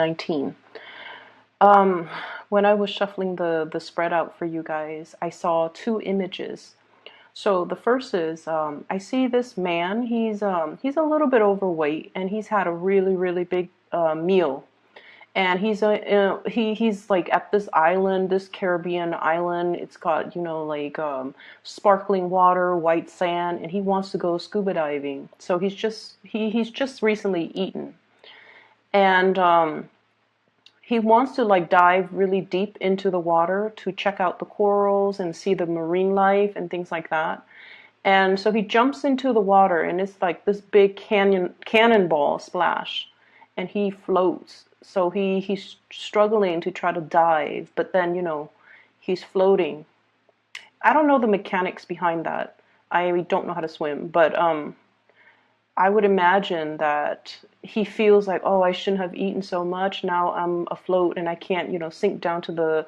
19. When I was shuffling the spread out for you guys, I saw two images. So the first is I see this man. He's a little bit overweight, and he's had a really big meal. And he's like at this island, this Caribbean island. It's got like sparkling water, white sand, and he wants to go scuba diving. So he's just recently eaten, and he wants to like dive really deep into the water to check out the corals and see the marine life and things like that. And so he jumps into the water, and it's like this big cannonball splash, and he floats. So he's struggling to try to dive, but then he's floating. I don't know the mechanics behind that. I don't know how to swim, but I would imagine that he feels like, oh, I shouldn't have eaten so much. Now I'm afloat and I can't, sink down to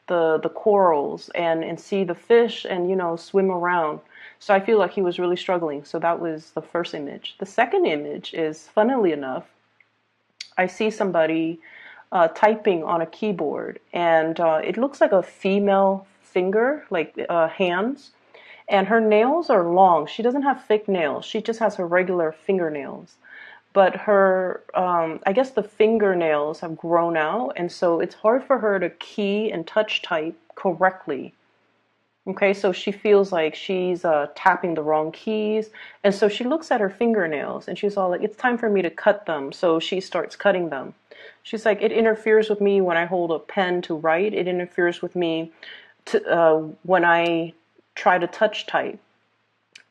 the corals and see the fish and, swim around. So I feel like he was really struggling. So that was the first image. The second image is, funnily enough, I see somebody typing on a keyboard, and it looks like a female finger, like hands. And her nails are long. She doesn't have thick nails. She just has her regular fingernails. But her, I guess the fingernails have grown out, and so it's hard for her to key and touch type correctly. Okay, so she feels like she's tapping the wrong keys. And so she looks at her fingernails and she's all like, it's time for me to cut them. So she starts cutting them. She's like, it interferes with me when I hold a pen to write. It interferes with me when I try to touch type.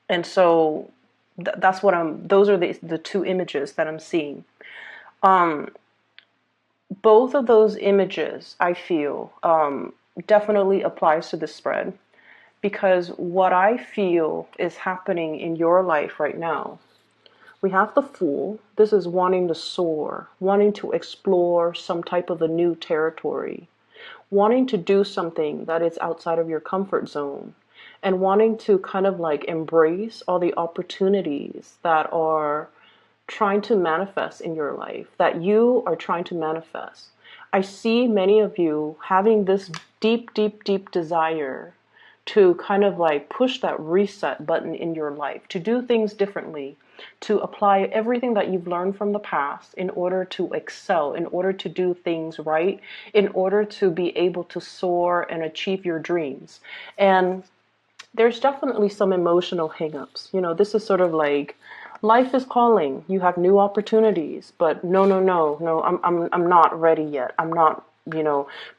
And so that's those are the two images that I'm seeing. Both of those images, I feel, definitely applies to this spread. Because what I feel is happening in your life right now, we have the Fool. This is wanting to soar, wanting to explore some type of a new territory, wanting to do something that is outside of your comfort zone, and wanting to kind of like embrace all the opportunities that are trying to manifest in your life, that you are trying to manifest. I see many of you having this deep desire to kind of like push that reset button in your life, to do things differently, to apply everything that you've learned from the past in order to excel, in order to do things right, in order to be able to soar and achieve your dreams. And there's definitely some emotional hangups. This is sort of like life is calling. You have new opportunities, but no, I'm not ready yet. I'm not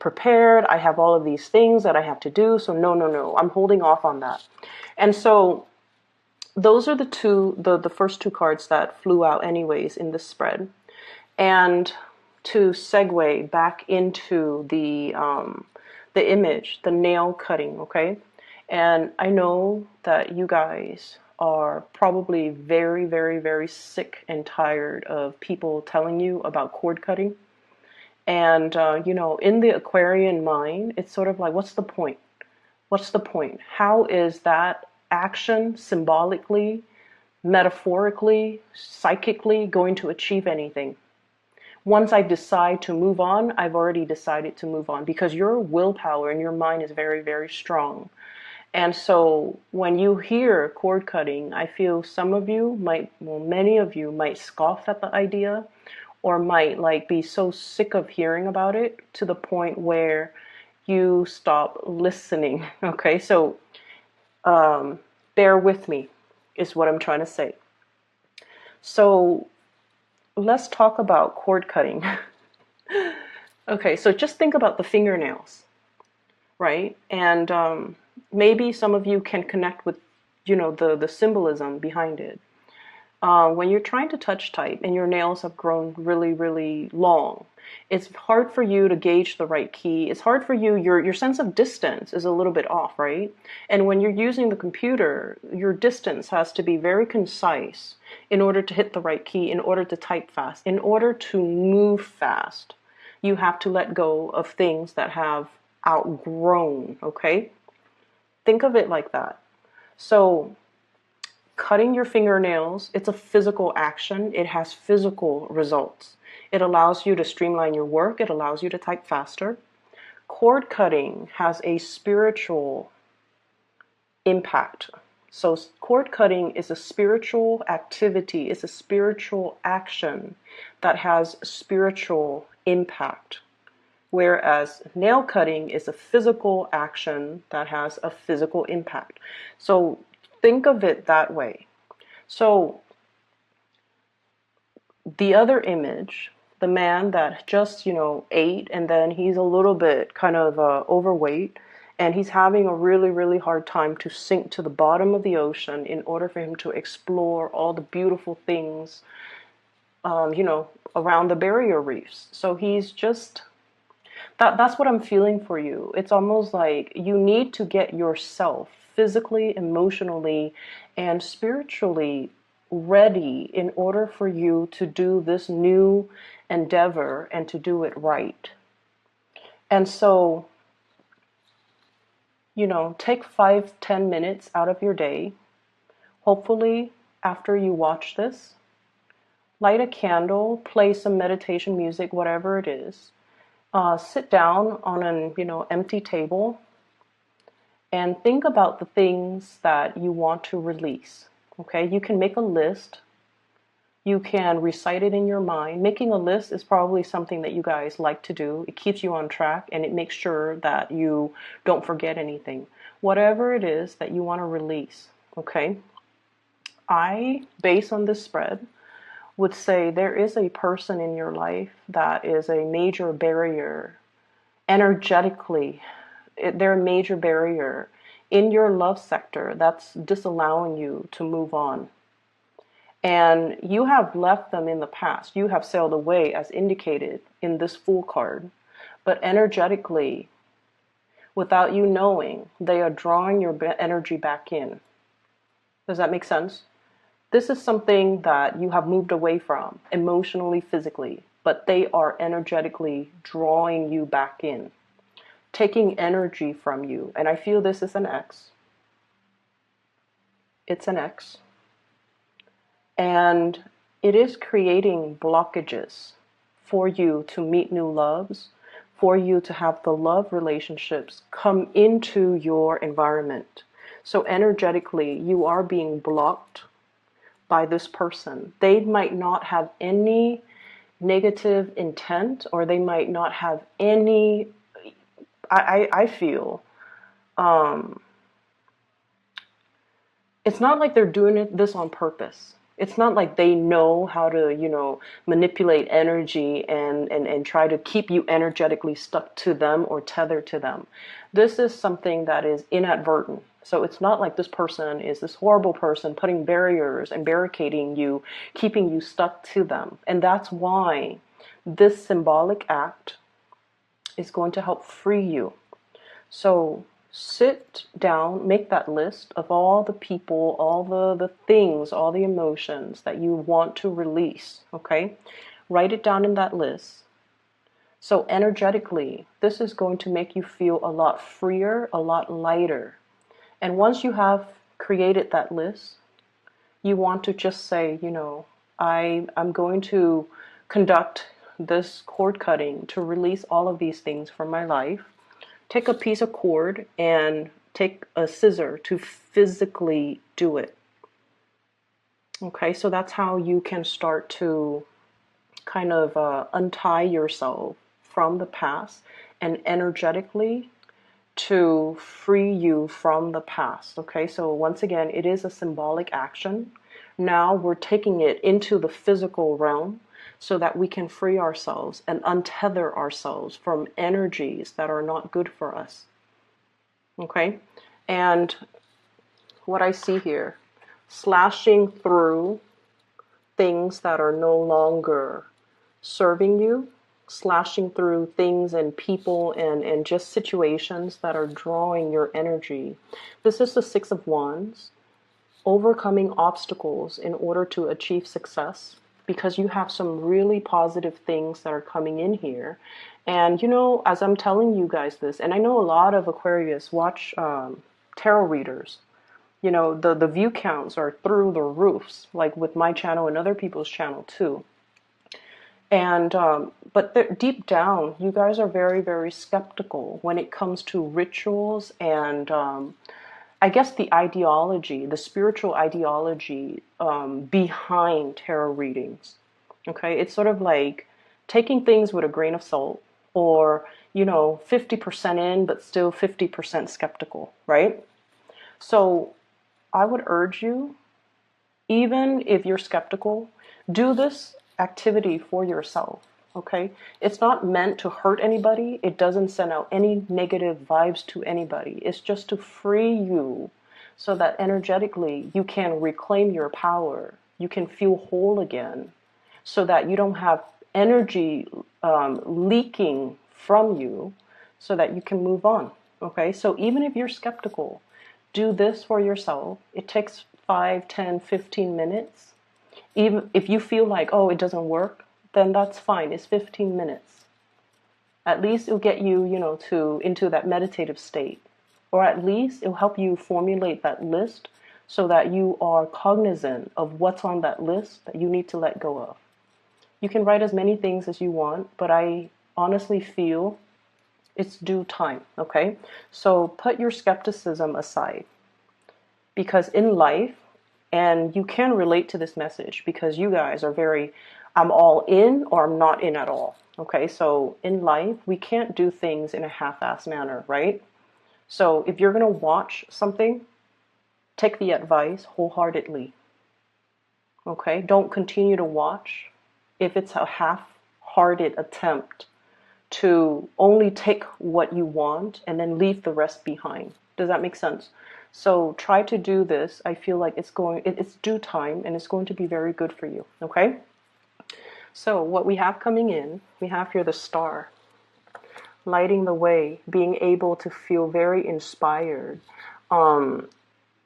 prepared. I have all of these things that I have to do. So no, I'm holding off on that. And so those are the first two cards that flew out anyways in this spread. And to segue back into the image, the nail cutting, okay? And I know that you guys are probably very sick and tired of people telling you about cord cutting. And, in the Aquarian mind, it's sort of like, what's the point? What's the point? How is that action symbolically, metaphorically, psychically going to achieve anything? Once I decide to move on, I've already decided to move on because your willpower and your mind is very strong. And so when you hear cord cutting, I feel many of you might scoff at the idea, or might like be so sick of hearing about it to the point where you stop listening. Okay, so bear with me is what I'm trying to say. So let's talk about cord cutting. Okay, so just think about the fingernails, right? And maybe some of you can connect with the symbolism behind it. When you're trying to touch type and your nails have grown really long, it's hard for you to gauge the right key. It's hard for you, your sense of distance is a little bit off, right? And when you're using the computer, your distance has to be very concise in order to hit the right key, in order to type fast, in order to move fast. You have to let go of things that have outgrown, okay? Think of it like that. So cutting your fingernails, it's a physical action. It has physical results. It allows you to streamline your work. It allows you to type faster. Cord cutting has a spiritual impact. So cord cutting is a spiritual activity, it's a spiritual action that has spiritual impact. Whereas nail cutting is a physical action that has a physical impact. So think of it that way. So the other image, the man that just, ate, and then he's a little bit kind of overweight, and he's having a really, really hard time to sink to the bottom of the ocean in order for him to explore all the beautiful things, around the barrier reefs. So he's just, that's what I'm feeling for you. It's almost like you need to get yourself physically, emotionally, and spiritually ready in order for you to do this new endeavor and to do it right. And so, take 5-10 minutes out of your day. Hopefully, after you watch this, light a candle, play some meditation music, whatever it is. Sit down on an empty table and think about the things that you want to release. Okay, you can make a list. You can recite it in your mind. Making a list is probably something that you guys like to do. It keeps you on track and it makes sure that you don't forget anything. Whatever it is that you want to release, okay? I, based on this spread, would say there is a person in your life that is a major barrier energetically. They're a major barrier in your love sector that's disallowing you to move on. And you have left them in the past. You have sailed away as indicated in this Fool card. But energetically, without you knowing, they are drawing your energy back in. Does that make sense? This is something that you have moved away from, emotionally, physically, but they are energetically drawing you back in, taking energy from you. And I feel this is an X. It's an X. And it is creating blockages for you to meet new loves, for you to have the love relationships come into your environment. So energetically, you are being blocked by this person. They might not have any negative intent, or they might not have any, I feel, it's not like they're doing this on purpose. It's not like they know how to, manipulate energy and try to keep you energetically stuck to them or tethered to them. This is something that is inadvertent. So it's not like this person is this horrible person putting barriers and barricading you, keeping you stuck to them. And that's why this symbolic act is going to help free you. So sit down, make that list of all the people, all the things, all the emotions that you want to release, okay? Write it down in that list. So energetically, this is going to make you feel a lot freer, a lot lighter. And once you have created that list, you want to just say, I'm going to conduct this cord cutting to release all of these things from my life. Take a piece of cord and take a scissor to physically do it. Okay, so that's how you can start to kind of untie yourself from the past and energetically to free you from the past. Okay, so once again, it is a symbolic action. Now we're taking it into the physical realm so that we can free ourselves and untether ourselves from energies that are not good for us. Okay, and what I see here, slashing through things that are no longer serving you, slashing through things and people and just situations that are drawing your energy. This is the Six of Wands, overcoming obstacles in order to achieve success, because you have some really positive things that are coming in here. And as I'm telling you guys this, and I know a lot of Aquarius watch tarot readers, the view counts are through the roofs, like with my channel and other people's channel too. And but deep down, you guys are very, very skeptical when it comes to rituals and I guess the ideology, the spiritual ideology behind tarot readings. Okay, it's sort of like taking things with a grain of salt, or 50% in, but still 50% skeptical, right? So I would urge you, even if you're skeptical, do this activity for yourself. Okay, it's not meant to hurt anybody. It doesn't send out any negative vibes to anybody. It's just to free you so that energetically you can reclaim your power. You can feel whole again so that you don't have energy leaking from you, so that you can move on. Okay, so even if you're skeptical, do this for yourself. It takes 5, 10, 15 minutes. Even if you feel like, oh, it doesn't work, then that's fine. It's 15 minutes. At least it'll get you, to into that meditative state. Or at least it'll help you formulate that list so that you are cognizant of what's on that list that you need to let go of. You can write as many things as you want, but I honestly feel it's due time, okay? So put your skepticism aside, because in life, and you can relate to this message because you guys are very, I'm all in or I'm not in at all. Okay, so in life, we can't do things in a half-assed manner, right? So if you're going to watch something, take the advice wholeheartedly. Okay, don't continue to watch if it's a half-hearted attempt to only take what you want and then leave the rest behind. Does that make sense? So try to do this. I feel like it's due time and it's going to be very good for you. Okay? So what we have coming in, we have here the star, lighting the way, being able to feel very inspired.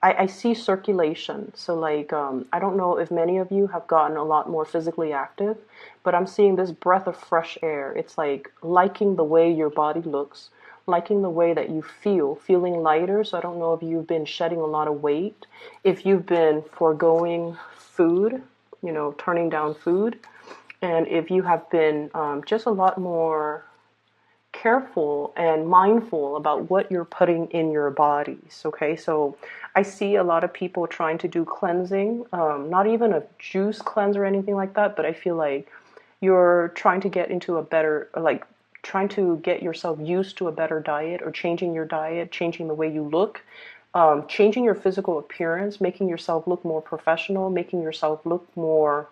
I see circulation. So like, I don't know if many of you have gotten a lot more physically active, but I'm seeing this breath of fresh air. It's like liking the way your body looks, liking the way that you feel, feeling lighter. So I don't know if you've been shedding a lot of weight, if you've been foregoing food, turning down food, and if you have been just a lot more careful and mindful about what you're putting in your bodies. Okay, so I see a lot of people trying to do cleansing, not even a juice cleanse or anything like that, but I feel like you're trying to get into a better, like trying to get yourself used to a better diet, or changing your diet, changing the way you look, changing your physical appearance, making yourself look more professional, making yourself look more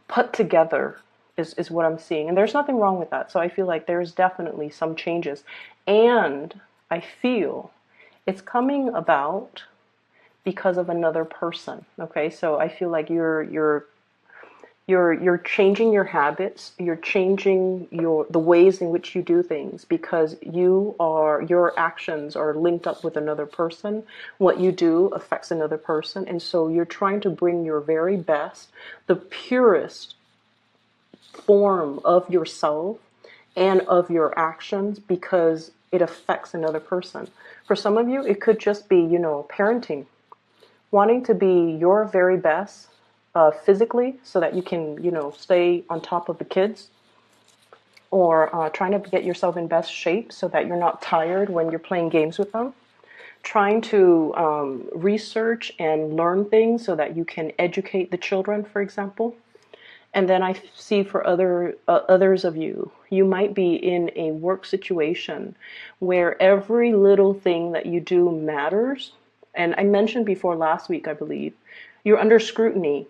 put together is what I'm seeing. And there's nothing wrong with that. So I feel like there's definitely some changes. And I feel it's coming about because of another person. Okay, so I feel like you're changing your habits, you're changing the ways in which you do things, because your actions are linked up with another person. What you do affects another person, and so you're trying to bring your very best, the purest form of yourself and of your actions, because it affects another person. For some of you, it could just be, parenting, wanting to be your very best physically so that you can, stay on top of the kids, or trying to get yourself in best shape so that you're not tired when you're playing games with them. Trying to research and learn things so that you can educate the children, for example. And then I see for others of you, you might be in a work situation where every little thing that you do matters. And I mentioned before last week, I believe, you're under scrutiny.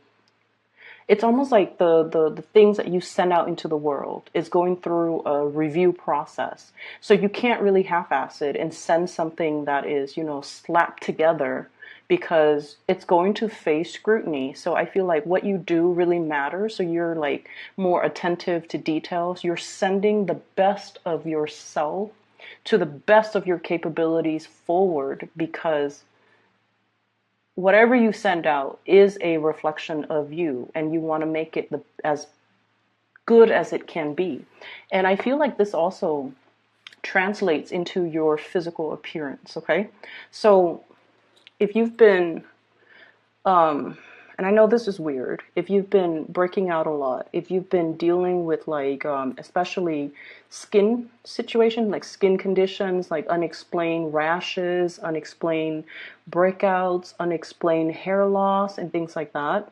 It's almost like the things that you send out into the world is going through a review process. So you can't really half-ass it and send something that is, slapped together, because it's going to face scrutiny. So I feel like what you do really matters. So you're like more attentive to details. You're sending the best of yourself to the best of your capabilities forward, because whatever you send out is a reflection of you, and you want to make it as good as it can be. And I feel like this also translates into your physical appearance, okay? So if you've been And I know this is weird. If you've been breaking out a lot, if you've been dealing with like, especially skin situation, like skin conditions, like unexplained rashes, unexplained breakouts, unexplained hair loss, and things like that.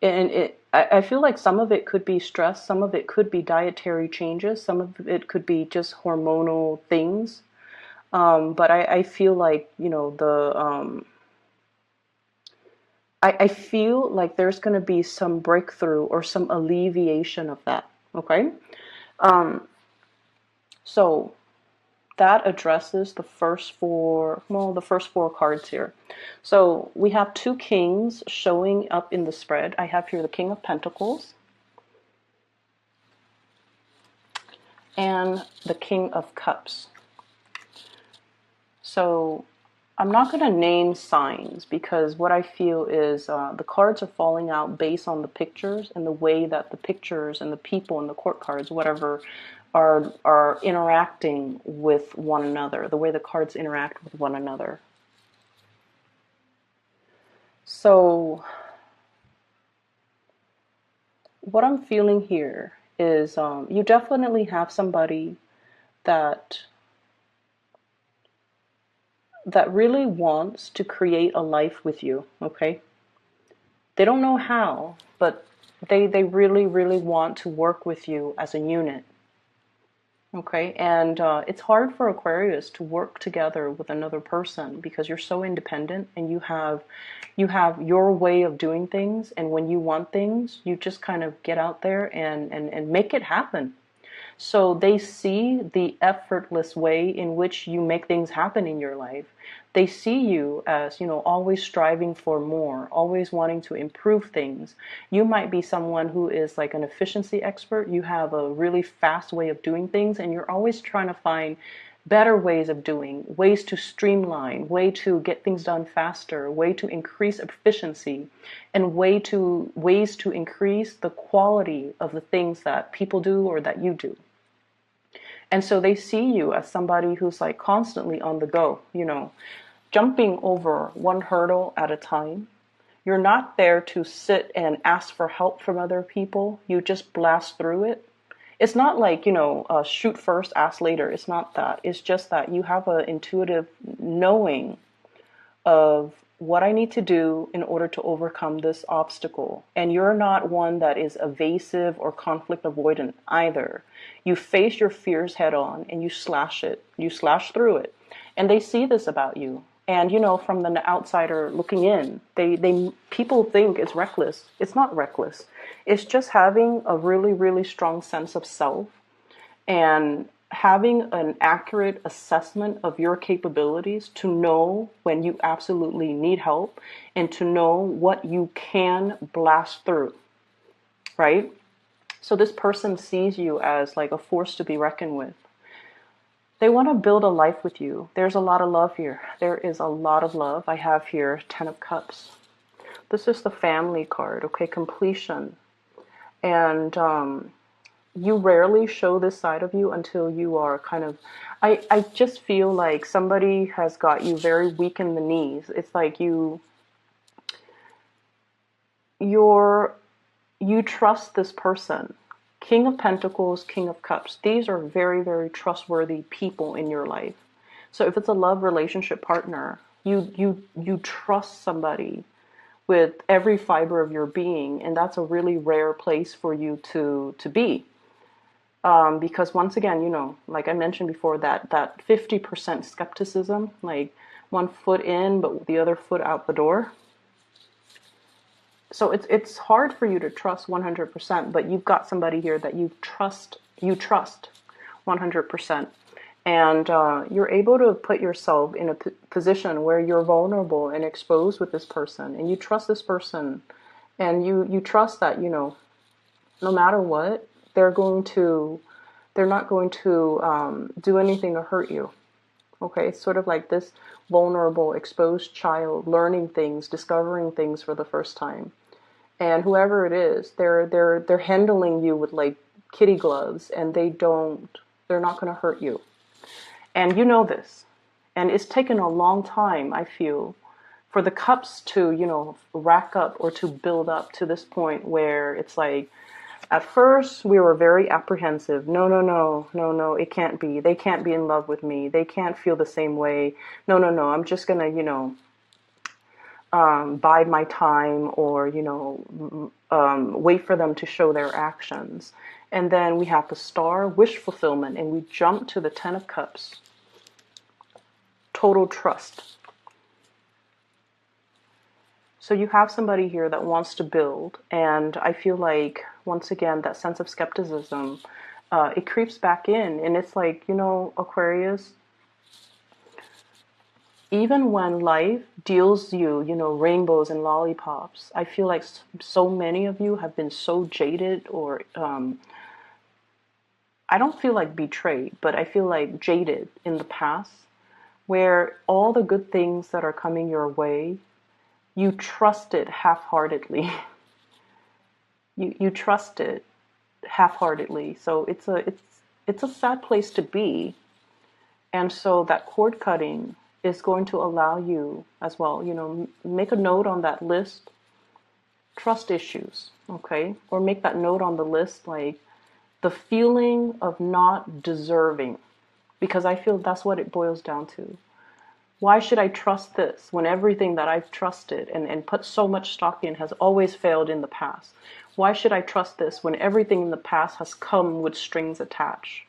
And I feel like some of it could be stress, some of it could be dietary changes, some of it could be just hormonal things. But I feel like, I feel like there's going to be some breakthrough or some alleviation of that. Okay. Um, so that addresses the first four cards here. So we have two kings showing up in the spread. I have here the King of Pentacles and the King of Cups. So I'm not going to name signs because what I feel is the cards are falling out based on the pictures and the way that the pictures and the people and the court cards, whatever, are interacting with one another, the way the cards interact with one another. So what I'm feeling here is you definitely have somebody that really wants to create a life with you, okay? They don't know how, but they really, really want to work with you as a unit, okay? And it's hard for Aquarius to work together with another person because you're so independent and you have your way of doing things, and when you want things, you just kind of get out there and make it happen. So they see the effortless way in which you make things happen in your life. They see you as, always striving for more, always wanting to improve things. You might be someone who is like an efficiency expert. You have a really fast way of doing things, and you're always trying to find better ways of doing, ways to streamline, way to get things done faster, way to increase efficiency, and ways to increase the quality of the things that people do or that you do. And so they see you as somebody who's like constantly on the go, jumping over one hurdle at a time. You're not there to sit and ask for help from other people. You just blast through it. It's not like, shoot first, ask later. It's not that. It's just that you have an intuitive knowing of what I need to do in order to overcome this obstacle. And you're not one that is evasive or conflict avoidant either. You face your fears head on and you slash it. You slash through it. And they see this about you. And, from the outsider looking in, people think it's reckless. It's not reckless. It's just having a really, really strong sense of self and having an accurate assessment of your capabilities to know when you absolutely need help and to know what you can blast through, right? So this person sees you as like a force to be reckoned with. They want to build a life with you. There's a lot of love here. There is a lot of love. I have here 10 of Cups. This is the family card, okay? Completion. And you rarely show this side of you until you are kind of, I just feel like somebody has got you very weak in the knees. It's like you trust this person. King of Pentacles, King of Cups. These are very, very trustworthy people in your life. So if it's a love relationship partner, you trust somebody with every fiber of your being, and that's a really rare place for you to be. Because once again, like I mentioned before, that 50% skepticism, like one foot in but the other foot out the door. So it's hard for you to trust 100%, but you've got somebody here that you trust 100%. And you're able to put yourself in a position where you're vulnerable and exposed with this person, and you trust this person, and you trust that, no matter what, they're not going to do anything to hurt you. Okay, it's sort of like this vulnerable, exposed child learning things, discovering things for the first time. And whoever it is, they're handling you with like kitty gloves, and they're not going to hurt you. And you know this. And it's taken a long time, I feel, for the cups to, you know, rack up or to build up to this point where it's like, at first we were very apprehensive. No, no, no, no, no, it can't be. They can't be in love with me. They can't feel the same way. No, no, no, I'm just gonna, you know, bide my time, or, you know, wait for them to show their actions. And then we have the Star, wish fulfillment, and we jump to the Ten of Cups, total trust. So you have somebody here that wants to build, and I feel like, once again, that sense of skepticism, it creeps back in, and it's like, you know, Aquarius, even when life deals you, you know, rainbows and lollipops, I feel like so many of you have been so jaded, or I don't feel like betrayed, but I feel like jaded in the past, where all the good things that are coming your way, you trust it half-heartedly. you trust it half-heartedly. So it's a sad place to be. And so that cord cutting is going to allow you as well, you know, make a note on that list, trust issues, okay? Or make that note on the list, like the feeling of not deserving, because I feel that's what it boils down to. Why should I trust this when everything that I've trusted and put so much stock in has always failed in the past? Why should I trust this when everything in the past has come with strings attached,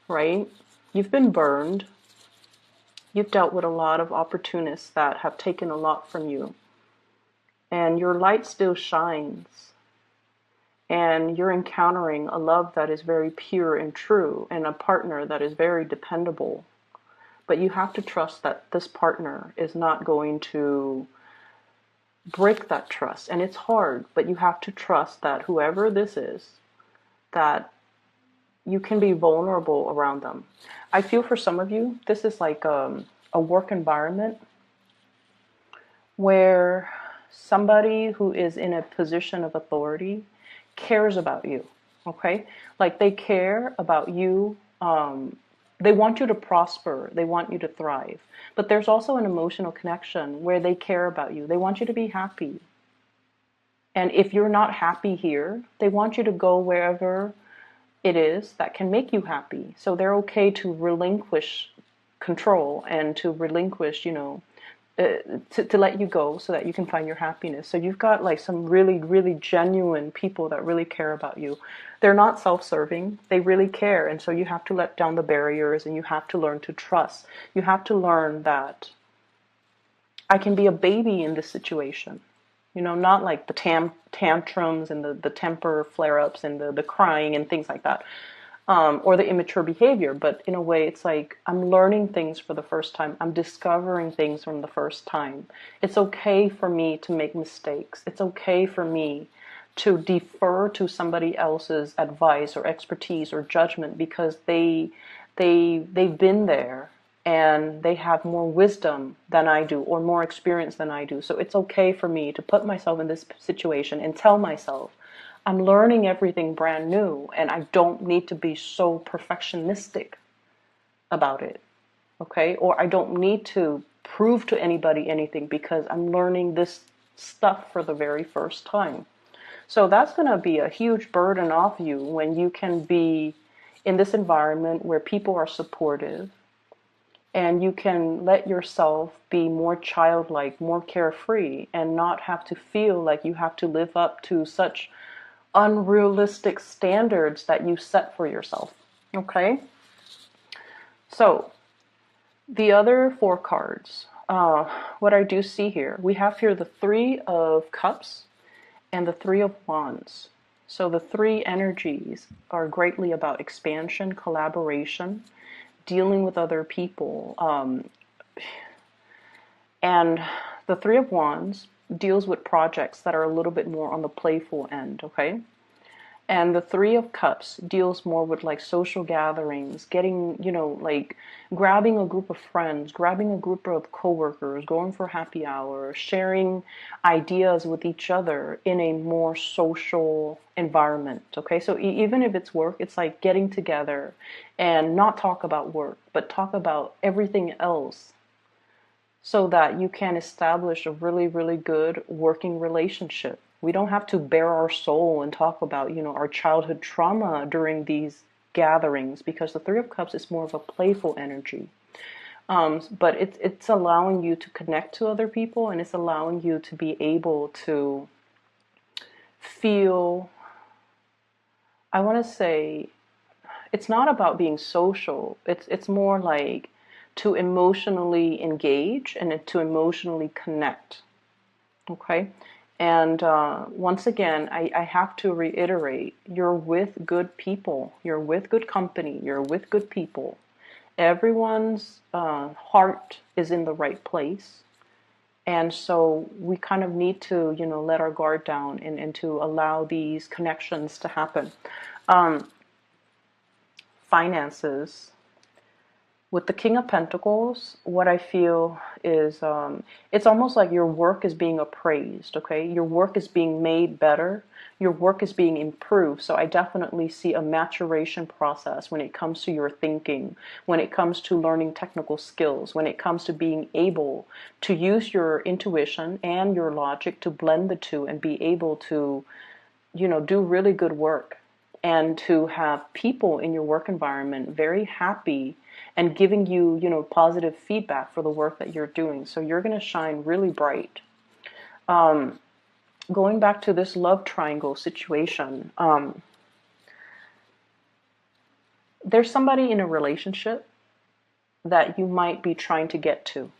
right? You've been burned. You've dealt with a lot of opportunists that have taken a lot from you. And your light still shines. And you're encountering a love that is very pure and true, and a partner that is very dependable. But you have to trust that this partner is not going to break that trust. And it's hard, but you have to trust that whoever this is, that you can be vulnerable around them. I feel for some of you, this is like a work environment where somebody who is in a position of authority cares about you, okay? Like they care about you. They want you to prosper. They want you to thrive. But there's also an emotional connection where they care about you. They want you to be happy. And if you're not happy here, they want you to go wherever it is that can make you happy. So they're okay to relinquish control and to relinquish, you know, to let you go so that you can find your happiness. So you've got like some really, really genuine people that really care about you. They're not self-serving. They really care. And so you have to let down the barriers, and you have to learn to trust. You have to learn that I can be a baby in this situation. You know, not like the tantrums and the temper flare-ups and the crying and things like that. Or the immature behavior, but in a way it's like I'm learning things for the first time. I'm discovering things from the first time. It's okay for me to make mistakes. It's okay for me to defer to somebody else's advice or expertise or judgment, because they've been there and they have more wisdom than I do, or more experience than I do. So it's okay for me to put myself in this situation and tell myself, I'm learning everything brand new, and I don't need to be so perfectionistic about it, okay? Or I don't need to prove to anybody anything, because I'm learning this stuff for the very first time. So that's going to be a huge burden off you when you can be in this environment where people are supportive, and you can let yourself be more childlike, more carefree, and not have to feel like you have to live up to such unrealistic standards that you set for yourself. Okay? So, the other four cards, what I do see here, we have here the Three of Cups and the Three of Wands. So the three energies are greatly about expansion, collaboration, dealing with other people. And the Three of Wands deals with projects that are a little bit more on the playful end, okay? And the Three of Cups deals more with like social gatherings, getting, you know, like grabbing a group of friends, grabbing a group of coworkers, going for happy hour, sharing ideas with each other in a more social environment, okay? So even if it's work, it's like getting together and not talk about work, but talk about everything else, so that you can establish a really, really good working relationship. We don't have to bare our soul and talk about, our childhood trauma during these gatherings, because the Three of Cups is more of a playful energy. But it's allowing you to connect to other people, and it's allowing you to be able to feel, I want to say, it's not about being social. It's more like to emotionally engage and to emotionally connect. Okay? And once again, I have to reiterate, you're with good people. You're with good company. You're with good people. Everyone's heart is in the right place. And so we kind of need to, let our guard down and to allow these connections to happen. Finances. With the King of Pentacles, what I feel is it's almost like your work is being appraised, okay? Your work is being made better. Your work is being improved. So I definitely see a maturation process when it comes to your thinking, when it comes to learning technical skills, when it comes to being able to use your intuition and your logic to blend the two and be able to, do really good work, and to have people in your work environment very happy and giving you, positive feedback for the work that you're doing. So you're going to shine really bright. Going back to this love triangle situation, there's somebody in a relationship that you might be trying to get to.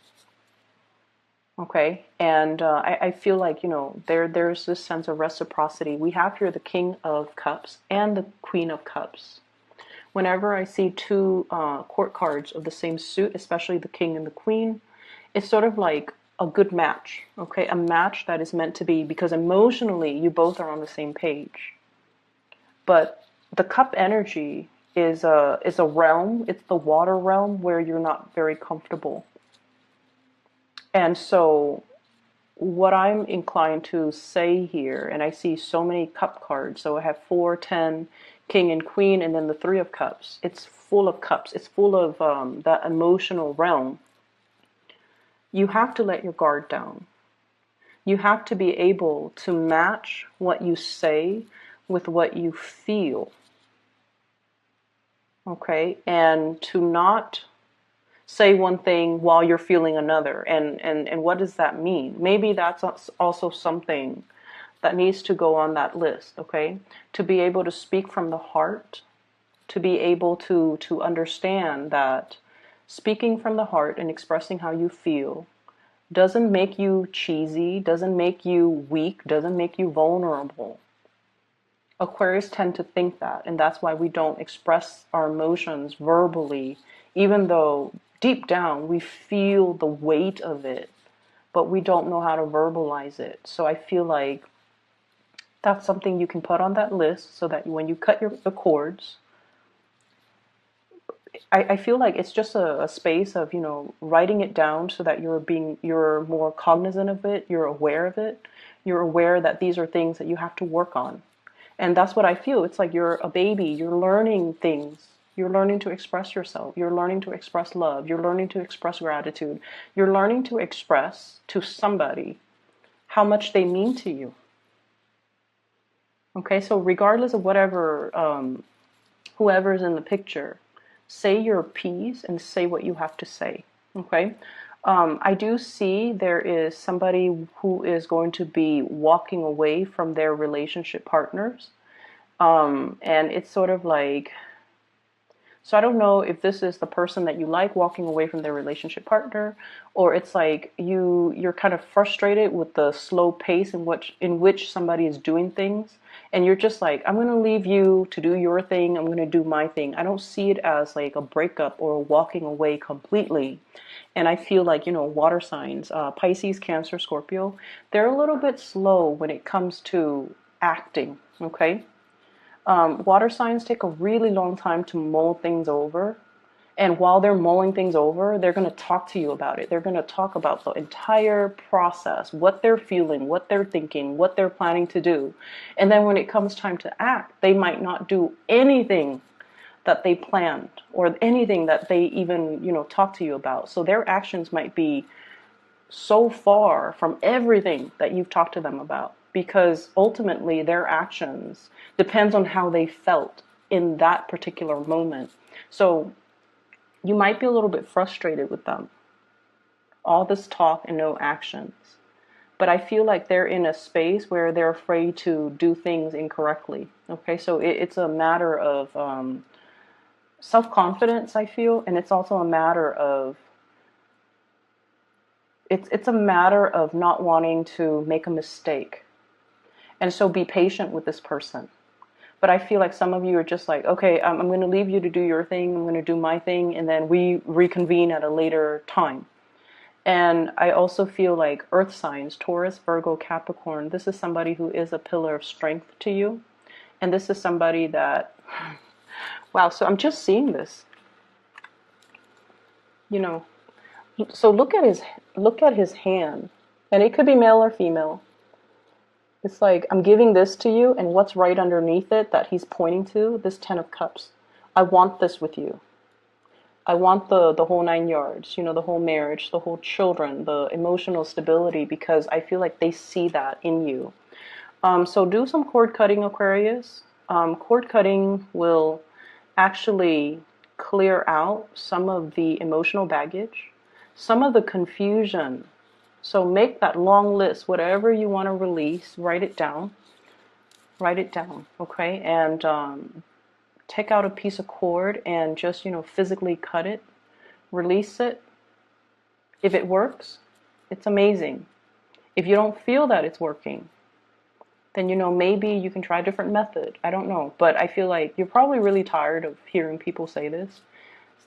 Okay, and I feel like, there's this sense of reciprocity. We have here the King of Cups and the Queen of Cups. Whenever I see two court cards of the same suit, especially the King and the Queen, it's sort of like a good match, okay? A match that is meant to be, because emotionally you both are on the same page. But the cup energy is a realm, it's the water realm where you're not very comfortable. And so what I'm inclined to say here, and I see so many cup cards, so I have 4, 10, King and Queen, and then the Three of Cups. It's full of cups. It's full of that emotional realm. You have to let your guard down. You have to be able to match what you say with what you feel. Okay? And to not say one thing while you're feeling another. And what does that mean? Maybe that's also something that needs to go on that list, okay? To be able to speak from the heart, to be able to understand that speaking from the heart and expressing how you feel doesn't make you cheesy, doesn't make you weak, doesn't make you vulnerable. Aquarius tend to think that, and that's why we don't express our emotions verbally, even though deep down we feel the weight of it, but we don't know how to verbalize it. So I feel like that's something you can put on that list, so that when you cut the cords, I feel like it's just a space of, writing it down so that you're more cognizant of it, you're aware of it, you're aware that these are things that you have to work on. And that's what I feel. It's like you're a baby, you're learning things. You're learning to express yourself. You're learning to express love. You're learning to express gratitude. You're learning to express to somebody how much they mean to you. Okay, so regardless of whatever, whoever's in the picture, say your piece and say what you have to say. Okay, I do see there is somebody who is going to be walking away from their relationship partners, and it's sort of like, so I don't know if this is the person that you like walking away from their relationship partner, or it's like you're kind of frustrated with the slow pace in which somebody is doing things, and you're just like, I'm going to leave you to do your thing, I'm going to do my thing. I don't see it as like a breakup or walking away completely. And I feel like, water signs, Pisces, Cancer, Scorpio, they're a little bit slow when it comes to acting, okay? Water signs take a really long time to mull things over. And while they're mulling things over, they're going to talk to you about it. They're going to talk about the entire process, what they're feeling, what they're thinking, what they're planning to do. And then when it comes time to act, they might not do anything that they planned or anything that they even, talk to you about. So their actions might be so far from everything that you've talked to them about, because ultimately their actions depends on how they felt in that particular moment. So you might be a little bit frustrated with them. All this talk and no actions. But I feel like they're in a space where they're afraid to do things incorrectly. Okay, so it's a matter of self-confidence, I feel, and it's also a matter of it's a matter of not wanting to make a mistake. And so be patient with this person. But I feel like some of you are just like, okay, I'm going to leave you to do your thing, I'm going to do my thing, and then we reconvene at a later time. And I also feel like earth signs, Taurus, Virgo, Capricorn, this is somebody who is a pillar of strength to you. And this is somebody that, wow, so I'm just seeing this, you know. So look at his hand, and it could be male or female. It's like, I'm giving this to you, and what's right underneath it that he's pointing to, this 10 of Cups. I want this with you. I want the whole 9 yards, you know, the whole marriage, the whole children, the emotional stability, because I feel like they see that in you. So do some cord cutting, Aquarius. Cord cutting will actually clear out some of the emotional baggage, some of the confusion. So make that long list, whatever you want to release, write it down, okay? And take out a piece of cord and just, you know, physically cut it, release it. If it works, it's amazing. If you don't feel that it's working, then, you know, maybe you can try a different method. I don't know. But I feel like you're probably really tired of hearing people say this,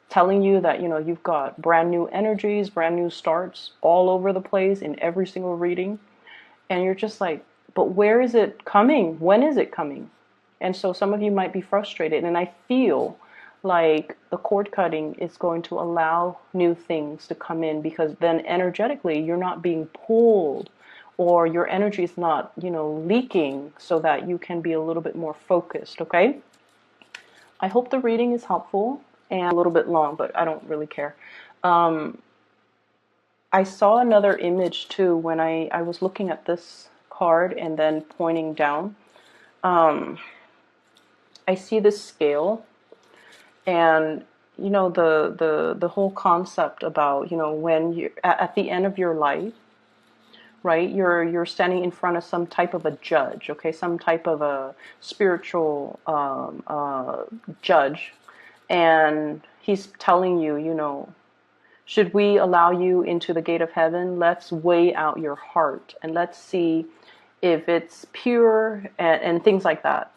telling you that, you know, you've got brand new energies, brand new starts all over the place in every single reading. And you're just like, but where is it coming? When is it coming? And so some of you might be frustrated. And I feel like the cord cutting is going to allow new things to come in, because then energetically you're not being pulled, or your energy is not, you know, leaking, so that you can be a little bit more focused, okay? I hope the reading is helpful, and a little bit long, but I don't really care. I saw another image too when I was looking at this card and then pointing down. I see this scale, and you know, the whole concept about, you know, when you're at the end of your life, right? You're standing in front of some type of a judge, okay? Some type of a spiritual judge, and he's telling you, you know, should we allow you into the gate of heaven? Let's weigh out your heart, and let's see if it's pure, and things like that.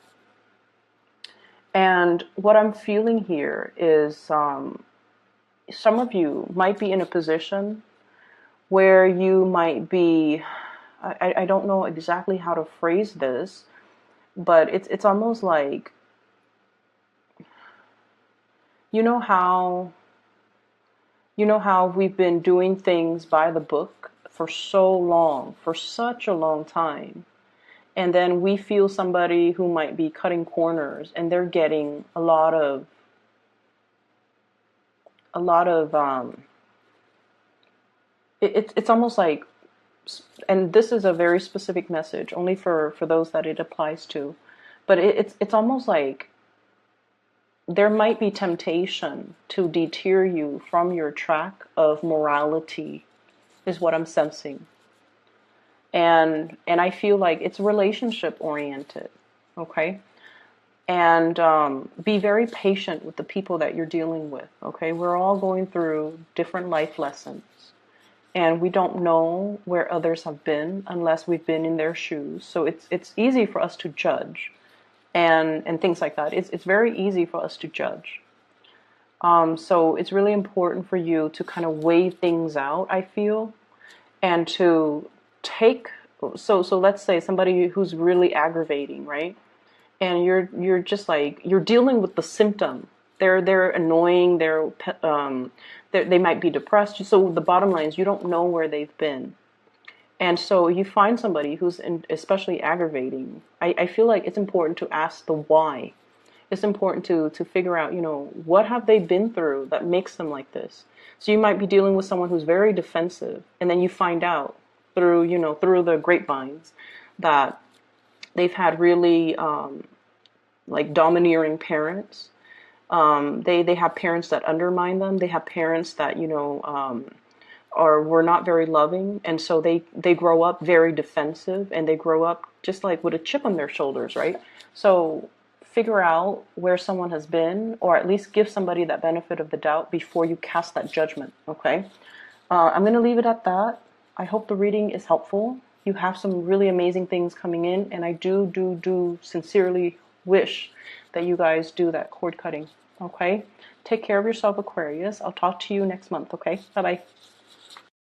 And what I'm feeling here is some of you might be in a position where you might be, I don't know exactly how to phrase this, but it's almost like, you know how we've been doing things by the book for so long, for such a long time, and then we feel somebody who might be cutting corners, and they're getting a lot of it's almost like, and this is a very specific message only for those that it applies to, but it's almost like there might be temptation to deter you from your track of morality, is what I'm sensing. And I feel like it's relationship oriented, okay? And be very patient with the people that you're dealing with, okay? We're all going through different life lessons, and we don't know where others have been unless we've been in their shoes. So it's easy for us to judge, and things like that. It's very easy for us to judge. So it's really important for you to kind of weigh things out, I feel, and to take, so let's say somebody who's really aggravating, right? And you're just like, you're dealing with the symptom. They're annoying, they might be depressed. So the bottom line is, you don't know where they've been. And so you find somebody who's especially aggravating. I feel like it's important to ask the why. it's important to figure out, you know, what have they been through that makes them like this. So you might be dealing with someone who's very defensive, and then you find out through, you know, through the grapevines that they've had really like domineering parents. They have parents that undermine them. They have parents that, you know, or were not very loving, and so they grow up very defensive, and they grow up just like with a chip on their shoulders, right? So figure out where someone has been, or at least give somebody that benefit of the doubt before you cast that judgment. Okay, I'm going to leave it at that. I hope the reading is helpful. You have some really amazing things coming in, and I do sincerely wish that you guys do that cord cutting. Okay, take care of yourself, Aquarius. I'll talk to you next month. Okay, bye bye.